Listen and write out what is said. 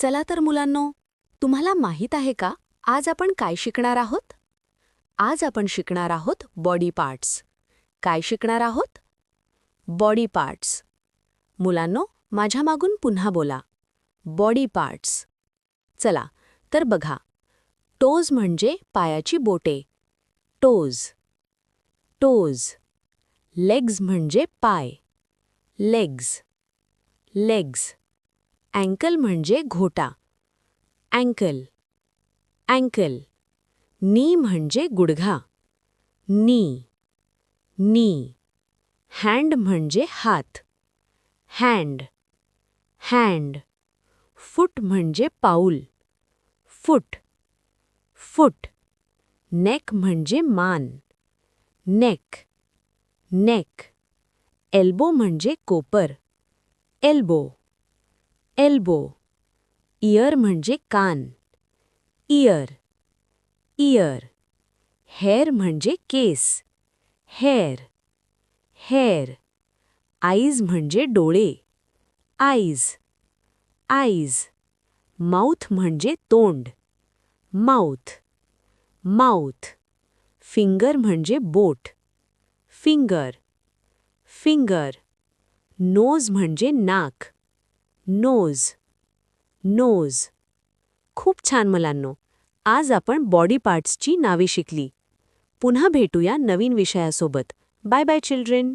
चला तर मुलांनो, तुम्हाला माहीत आहे का आज आपण काय शिकणार आहोत? आज आपण शिकणार आहोत बॉडी पार्ट्स. काय शिकणार आहोत? Body parts. मुलांनो, माझ्या मागून पुन्हा बोला. Body parts. चला तर बघा. टोज म्हणजे पायाची बोटे. टोज. टोज. लेग्स म्हणजे पाय. लेग्स. लेग्स. अँकल म्हणजे घोटा. अँकल. अँकल. नी म्हणजे गुडघा. नी. नी. हँड म्हणजे हात. हँड. हँड. फूट म्हणजे पाऊल. फूट. फूट. नेक म्हणजे मान. नेक. नेक. एल्बो म्हणजे कोपर. एल्बो. एल्बो. इयर म्हणजे कान. इयर. इयर. हेअर म्हणजे केस. हेअर. हेअर. आईज म्हणजे डोळे. आईज. आईज. माउथ म्हणजे तोंड. माउथ. माउथ. फिंगर म्हणजे बोट. फिंगर. फिंगर. नोज म्हणजे नाक. नोज. नोज. खूप छान मुलांनो, आज आपण बॉडी पार्ट्सची नावे शिकली. पुन्हा भेटूया नवीन विषयासोबत. Bye bye children.